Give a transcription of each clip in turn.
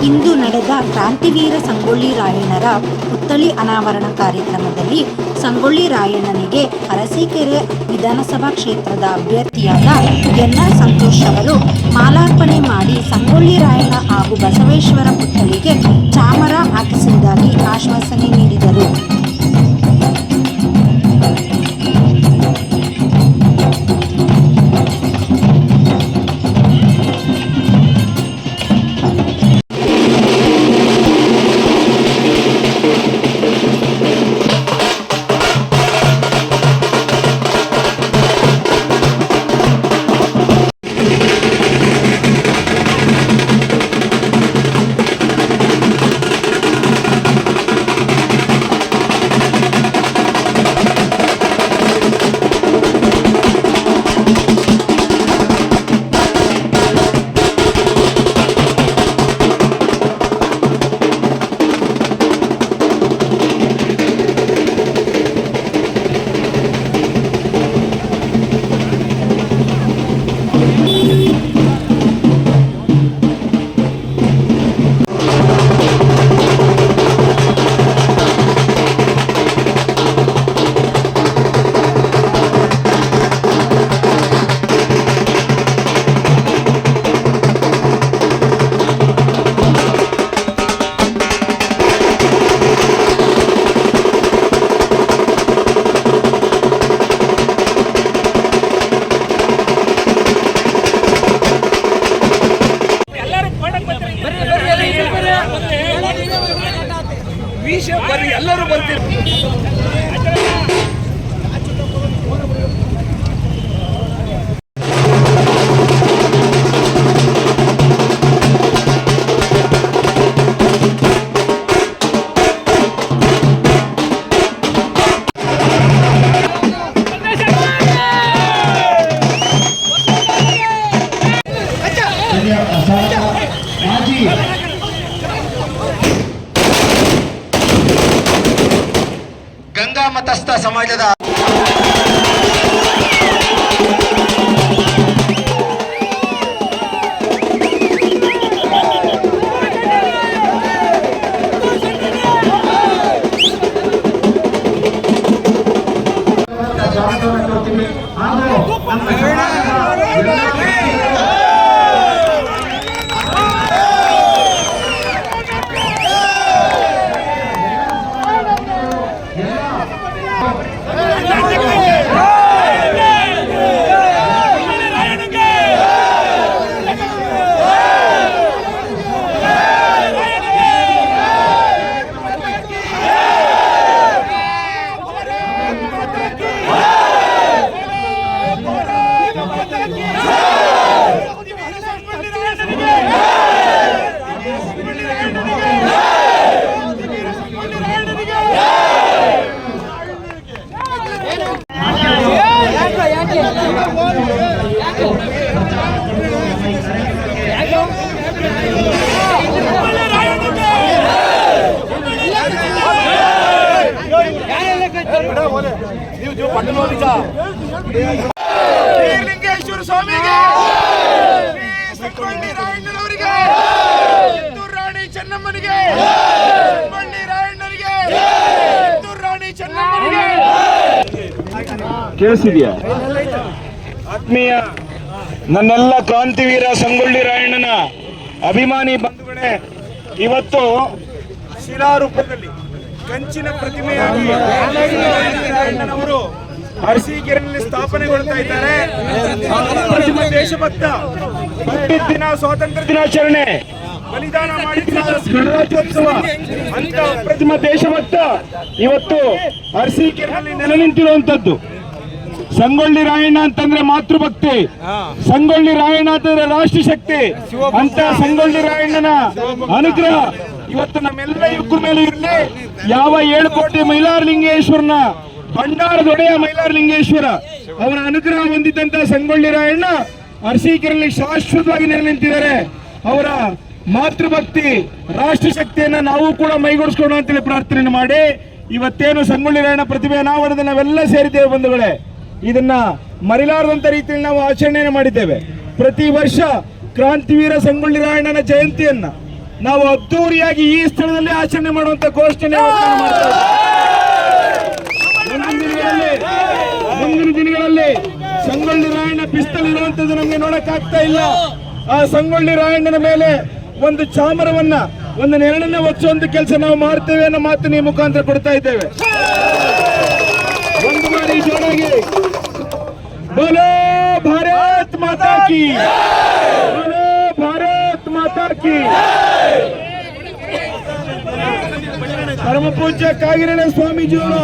ಇಂದು ನಡೆದ ಕ್ರಾಂತಿವೀರ ಸಂಗೊಳ್ಳಿ ರಾಯಣ್ಣರ ಪುತ್ಥಳಿ ಅನಾವರಣ ಕಾರ್ಯಕ್ರಮದಲ್ಲಿ ಸಂಗೊಳ್ಳಿ ರಾಯಣ್ಣನಿಗೆ ಅರಸೀಕೆರೆ ವಿಧಾನಸಭಾ ಕ್ಷೇತ್ರದ ಅಭ್ಯರ್ಥಿಯಾದ ಎನ್ಆರ್ ಸಂತೋಷ್ ಅವರು ಮಾಲಾರ್ಪಣೆ ಮಾಡಿ ಸಂಗೊಳ್ಳಿ ರಾಯಣ್ಣ ಹಾಗೂ ಬಸವೇಶ್ವರ ಪುತ್ಥಳಿಗೆ ಚಾಮರ ಹಾಕಿಸುವುದಾಗಿ ಆಶ್ವಾಸನೆ ನೀಡಿದರು. ಎಲ್ಲರೂ ಬರ್ತೀವಿ. ಗಂಗಾ ಮತಸ್ಥ ಸಮಾಜದ ಲಿಂಗೇಶ್ವರ ಸ್ವಾಮಿಗೆ, ಸಂಗೊಳ್ಳಿ ರಾಯಣ್ಣನವರಿಗೆ, ಕಿತ್ತೂರು ರಾಣಿ ಚೆನ್ನಮ್ಮನಿಗೆ, ಸಂಗೊಳ್ಳಿ ರಾಯಣ್ಣನಿಗೆ, ಕಿತ್ತೂರು ರಾಣಿ ಚೆನ್ನಮ್ಮನಿಗೆ. ಕೇಳಿಸಿದ್ಯಾ? ಆತ್ಮೀಯ ನನ್ನೆಲ್ಲ ಕ್ರಾಂತಿವೀರ ಸಂಗೊಳ್ಳಿ ರಾಯಣ್ಣನ ಅಭಿಮಾನಿ ಬಂಧುಗಳೇ, ಇವತ್ತು ಶಿಲಾರೂಪದಲ್ಲಿ ಕಂಚಿನ ಪ್ರತಿಮೆಯಾಗಿ ರಾಯಣ್ಣನವರು ಅರಸೀಕೆರೆಯಲ್ಲಿ ಸ್ಥಾಪನೆಗೊಳ್ತಾ ಇದ್ದಾರೆ. ಅಪ್ರತಿಮ ದೇಶಭಕ್ತ, ಹುಟ್ಟಿದ ದಿನ ಸ್ವಾತಂತ್ರ್ಯ ದಿನಾಚರಣೆ, ಬಲಿದಾನ ಮಾಡಿದ ಗಣರಾಜ್ಯೋತ್ಸವ ಅಂತ ಅಪ್ರತಿಮ ದೇಶಭಕ್ತ ಇವತ್ತು ಅರಸೀಕೆರೆಯಲ್ಲಿ ನೆಲೆ ನಿಂತಿರುವಂತದ್ದು. ಸಂಗೊಳ್ಳಿ ರಾಯಣ್ಣ ಅಂತಂದ್ರೆ ಮಾತೃಭಕ್ತಿ, ಸಂಗೊಳ್ಳಿ ರಾಯಣ್ಣ ಅಂತಂದ್ರೆ ರಾಷ್ಟ್ರ ಶಕ್ತಿ ಅಂತ ಸಂಗೊಳ್ಳಿ ರಾಯಣ್ಣನ ಅನುಗ್ರಹ ಇವತ್ತು ನಮ್ಮೆಲ್ಲ ಯುವಕರ ಮೇಲೆ ಇರಲಿ. ಯಾವ 7 ಕೋಟಿ ಮೈಲಾರಲಿಂಗೇಶ್ವರನ ಭಂಡಾರದೊಡೆಯ ಮೈಲಾರಲಿಂಗೇಶ್ವರ ಅವರ ಅನುಗ್ರಹ ಹೊಂದಿದ್ದಂತ ಸಂಗೊಳ್ಳಿ ರಾಯಣ್ಣ ಅರಸೀಕೆರೆಯಲ್ಲಿ ಶಾಶ್ವತವಾಗಿ ನೆಲೆ ನಿಂತಿದ್ದಾರೆ. ಅವರ ಮಾತೃಭಕ್ತಿ ರಾಷ್ಟ್ರ ಶಕ್ತಿಯನ್ನ ನಾವು ಕೂಡ ಮೈಗೂಡಿಸ್ಕೊಳ್ಳೋಣ ಅಂತೇಳಿ ಪ್ರಾರ್ಥನೆ ಮಾಡಿ ಇವತ್ತೇನು ಸಂಗೊಳ್ಳಿ ರಾಯಣ್ಣ ಪ್ರತಿಭೆ ಅನಾವರಣದಲ್ಲಿ ನಾವೆಲ್ಲ ಸೇರಿದ್ದೇವೆ ಬಂಧುಗಳೇ. ಇದನ್ನ ಮರಿಲಾರದಂತ ರೀತಿಯಲ್ಲಿ ನಾವು ಆಚರಣೆಯನ್ನು ಮಾಡಿದ್ದೇವೆ. ಪ್ರತಿ ವರ್ಷ ಕ್ರಾಂತಿವೀರ ಸಂಗೊಳ್ಳಿ ರಾಯಣ್ಣನ ಜಯಂತಿಯನ್ನ ನಾವು ಅದ್ದೂರಿಯಾಗಿ ಈ ಸ್ಥಳದಲ್ಲಿ ಆಚರಣೆ ಮಾಡುವಂತ ಘೋಷಣೆ ಮುಂದಿನ ದಿನಗಳಲ್ಲಿ ಸಂಗೊಳ್ಳಿ ರಾಯಣ್ಣ ಪಿಸ್ತಲ್ ಇರುವಂತದ್ದು ನಮ್ಗೆ ನೋಡಕ್ ಆಗ್ತಾ ಇಲ್ಲ. ಆ ಸಂಗೊಳ್ಳಿ ರಾಯಣ್ಣನ ಮೇಲೆ ಒಂದು ಚಾಮರವನ್ನ, ಒಂದು ನೆರಳನ್ನ ಒಚ್ಚುವಂತ ಕೆಲಸ ನಾವು ಮಾಡ್ತೇವೆ ಅನ್ನೋ ಮಾತನ್ನ ಈ ಮುಖಾಂತರ ಕೊಡ್ತಾ ಇದ್ದೇವೆ. ಒಂದು ಬಾರಿ ಜೋರಾಗಿ ಬೋಲೋ ಭಾರತ್ ಮಾತಾ ಕಿ, ಬೋಲೋ ಭಾರತ್ ಮಾತಾ ಕಿ. ಪರಮ ಪೂಜ್ಯ ಕಾಗಿನೆಲೆ ಸ್ವಾಮೀಜಿಯವರ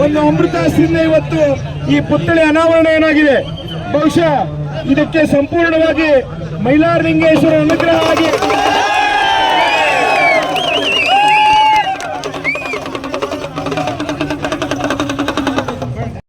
ಒಂದು ಅಮೃತಾಸ್ತಿಯಿಂದ ಇವತ್ತು ಈ ಪುತ್ಥಳಿ ಅನಾವರಣ ಏನಾಗಿದೆ. ಬಹುಶಃ ಇದಕ್ಕೆ ಸಂಪೂರ್ಣವಾಗಿ ಮೈಲಾರಲಿಂಗೇಶ್ವರ ಅನುಗ್ರಹ ಆಗಿ